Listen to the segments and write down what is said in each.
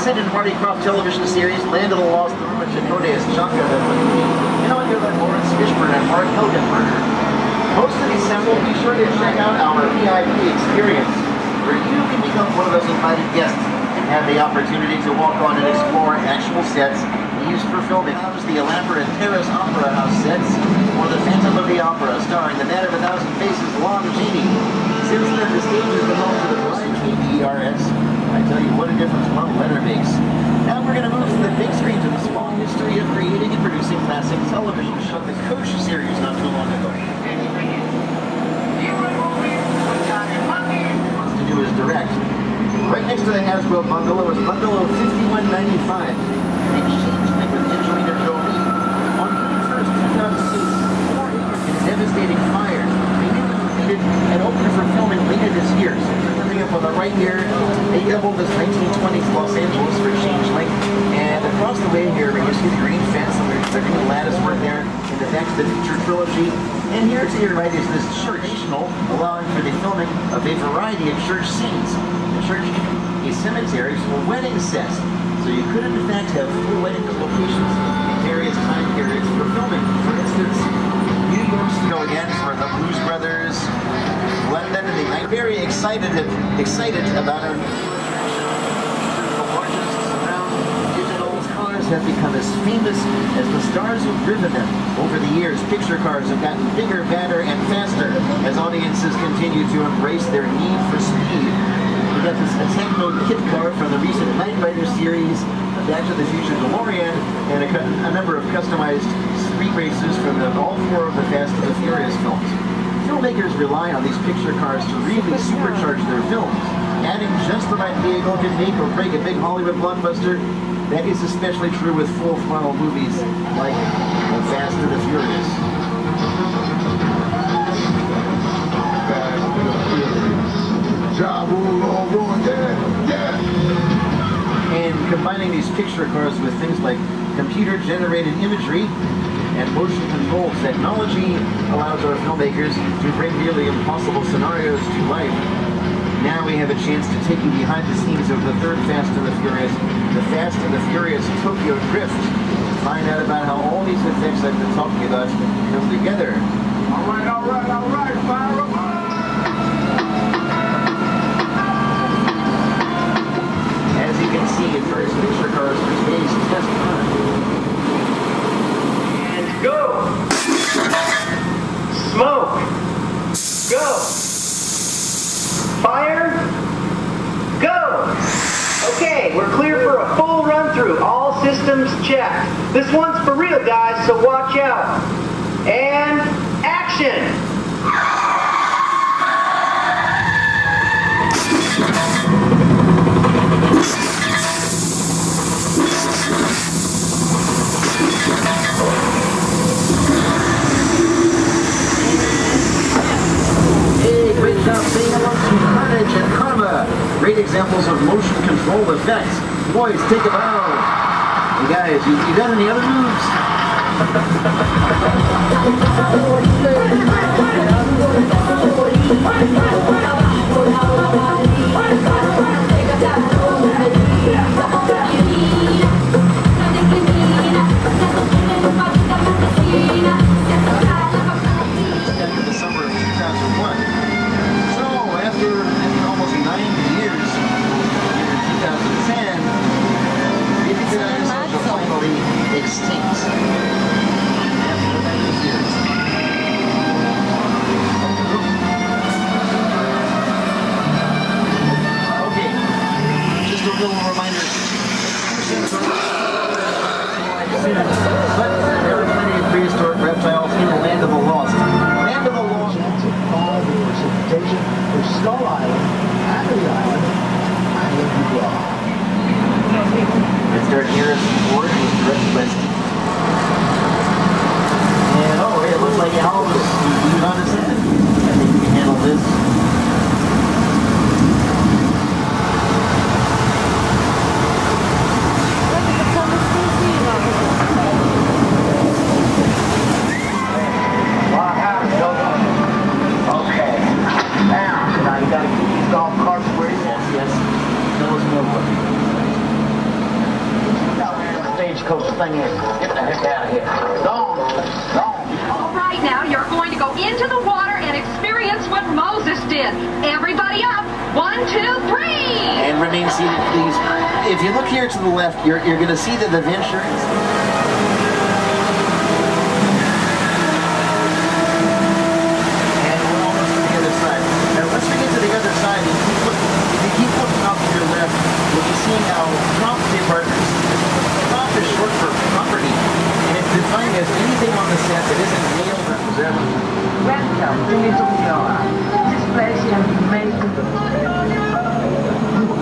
extended Marty Krofft television series, Land of the Lost, The Ruins of Nodes, Chaka, and under the Lawrence Fishburne and Mark Hilgenberger. Most of December, be sure to check out our VIP experience, where you can become one of those invited guests and have the opportunity to walk on and explore actual sets used for filming. The elaborate Terrace Opera House sets, or the Phantom of the Opera, starring the Man of a Thousand Faces, Lon Chaney. Since then, the stage has been home to the KBRS. I tell you what a difference one letter makes. Now we're going to move from the big screen to the small history of creating and producing classic television. Shot the Coach series not too long ago. What wants to do is direct. Right next to the Hasbro bungalow is bungalow 5195. Exchange with Angelina Jolie. On June 1st, 2006, 4 acres in devastating fire. And opened for filming later this year. So coming up on the right here, they doubled this 1920s Los Angeles for Changeling. And across the way here, you see the green fence, and there's certain lattice work there in the Back to the Future trilogy. And here to your right is this church, allowing for the filming of a variety of church scenes. The church, a cemetery, for wedding sets. So you could, in fact, have full wedding locations in various time periods for filming. For instance, New York's to go again for the Blues Brothers, London, and I'm very excited about our the largest surround digital cars have become as famous as the stars who've driven them. Over the years, picture cars have gotten bigger, badder, and faster as audiences continue to embrace their need for speed. We got this Attack Mode kit car from the recent Knight Rider series, Back to the Future DeLorean, and a number of customized street races from all 4 of the Fast and the Furious films. Filmmakers rely on these picture cars to really supercharge their films. Adding just the right vehicle can make or break a big Hollywood blockbuster. That is especially true with full-throttle movies like The Fast and the Furious. And combining these picture cars with things like computer-generated imagery and motion control technology allows our filmmakers to bring nearly impossible scenarios to life. Now we have a chance to take you behind the scenes of the 3rd Fast and the Furious, the Fast and the Furious Tokyo Drift, to find out about how all these effects I've been talking about come together. All right, fire up! As you can see, it turns picture cars for today's test run. And go! Smoke! Go! Fire! Go! Okay, we're clear for a full run-through. All systems checked. This one's for real, guys, so watch out. And action! Great examples of motion control effects. Boys, take a bow. You guys, you got any other moves? After the summer of 2001. So, after almost 90 years, in 2010, maybe the dinosaurs are finally extinct. After 90 years. Okay, just a little reminder. But there are plenty of prehistoric reptiles in the Land of the Lost. Land of the Lost. Precipitation for Skull Island, Agony Island, Island Dubois. Let's start here at Ford with direct list. And oh, it looks like Elvis is on his head. I think we can handle this. Coast thing is. Get the heck out of here. Gone. All right, now you're going to go into the water and experience what Moses did. Everybody up. 1, 2, 3. And remain seated, please. If you look here to the left, you're going to see that the Ventures. And we're almost to the other side. Now, once we get to the other side, if you keep looking off to your left, you'll be seeing how property partners. Prop is short for property, and it's defined as anything on the set that isn't male represented. Welcome to Little Viola. This place can be made to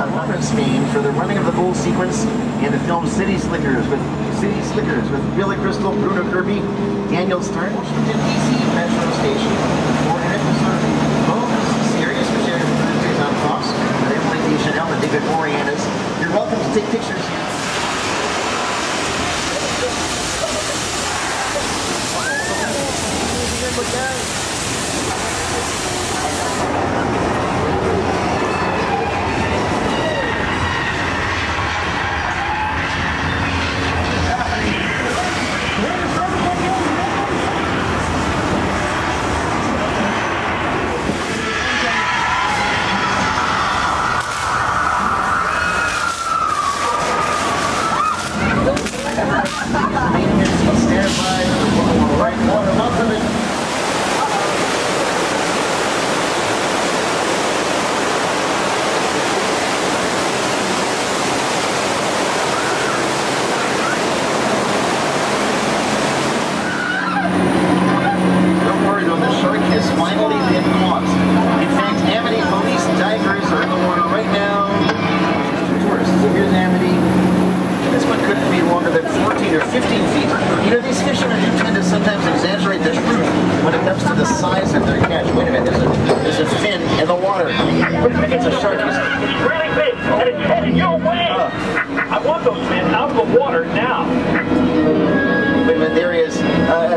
A reference name for the running of the bull sequence in the film City Slickers with Billy Crystal, Bruno Kirby, Daniel Stern, Washington DC Metro Station, for an episode of the series which airs Thursdays on Fox. They're playing Chanel and David Boreanaz. You're welcome to take pictures here. Look down.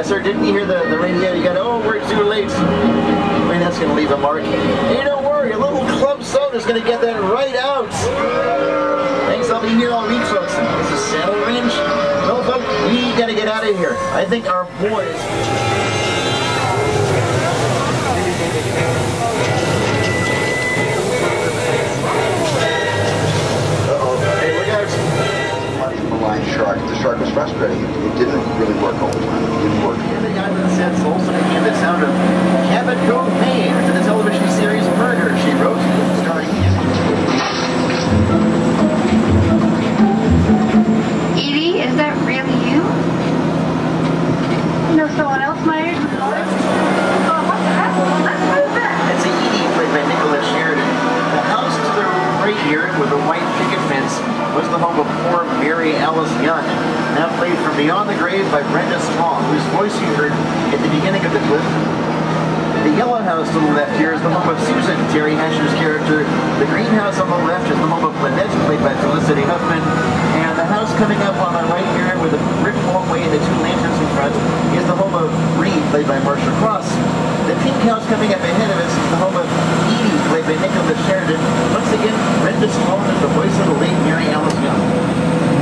Sir, didn't you hear the radio? You got, oh, we're too late. I mean, that's going to leave a mark. Hey, don't worry, a little club soda is going to get that right out. Thanks, I'll be here all week, folks. This is Saddle Range. No, folks, we got to get out of here. I think our boys... Malign shark. The shark was frustrating. It didn't really work all the time. It didn't work. And the guy with the sense also became the sound of Cabot Cove, Maine for the television series Murder, She Wrote, starring Edie, is that really you? No, someone else my age was alive? Oh, what the heck? Let's move back. That's Edie, played by Nicholas Sheridan. The house to the right here with a white picket fence was the home of poor Mary Alice Young, now played from Beyond the Grave by Brenda Strong, whose voice you heard at the beginning of the clip. The yellow house to the left here is the home of Susan, Terry Hatcher's character. The green house on the left is the home of Lynette, played by Felicity Huffman. And the house coming up on the right here with a brick walkway and the two lanterns in front is the home of Reed, played by Marsha Cross. The pink house coming up ahead of us is the home of Edie, played by Nicholas Sheridan. Once again, Brenda Strong is the voice of the late Mary Alice Young.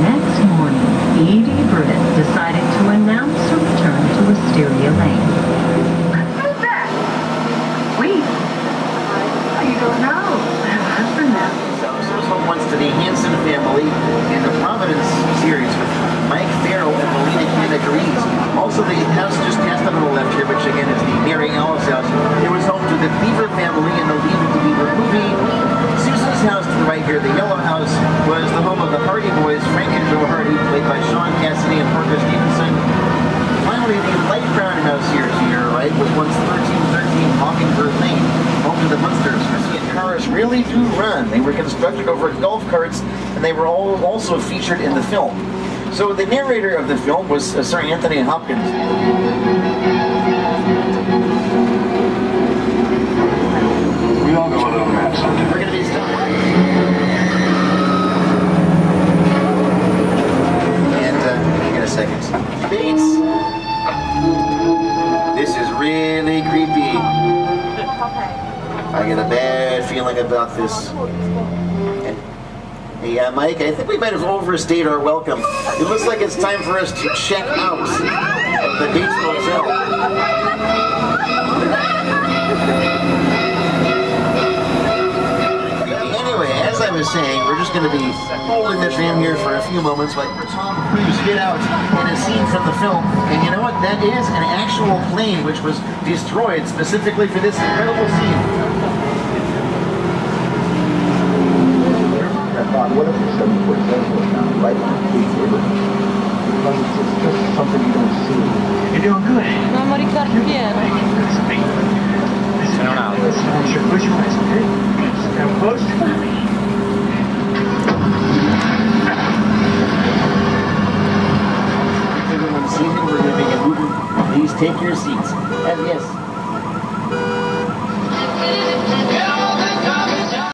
Next morning, Edie Britt decided to announce her return to Wisteria Lane. Who's that? We? You don't know. I have a husband now. So was home once to the Hanson family in the Providence series with Mike Farrell and Melina Canagrees. Also, the house just past on the left here, which again is the Mary Alice house. It was home to the Beaver family in the Leave It to Beaver movie. Susan's house to the right here, the yellow house, was the home of the Hardy Boys, Frank and Joe Hardy, played by Sean Cassidy and Parker Stevenson. Finally, the light brown house here to your right was once 1313 Mockingbird Lane, home to the Munsters. Cars really do run. They were constructed over golf carts, and they were also featured in the film. So the narrator of the film was Sir Anthony Hopkins. We all go a little mad sometimes. We're going to be stopping. And in a second. Bates! This is really creepy. I get a bad feeling about this. And Hey, Mike, I think we might have overstayed our welcome. It looks like it's time for us to check out of the Bates Motel. Anyway, as I was saying, we're just going to be holding this ram here for a few moments while Tom Cruise get out in a scene from the film. And you know what? That is an actual plane which was destroyed specifically for this incredible scene. What if it's 747 now, right on the river? Because it's just something you don't see. You're doing good. Mamma Riccardo, vieni. Listen around. Listen, close your eyes, okay? Now close. Everyone's seated. We're going to make a movie. Please take your seats. And yes,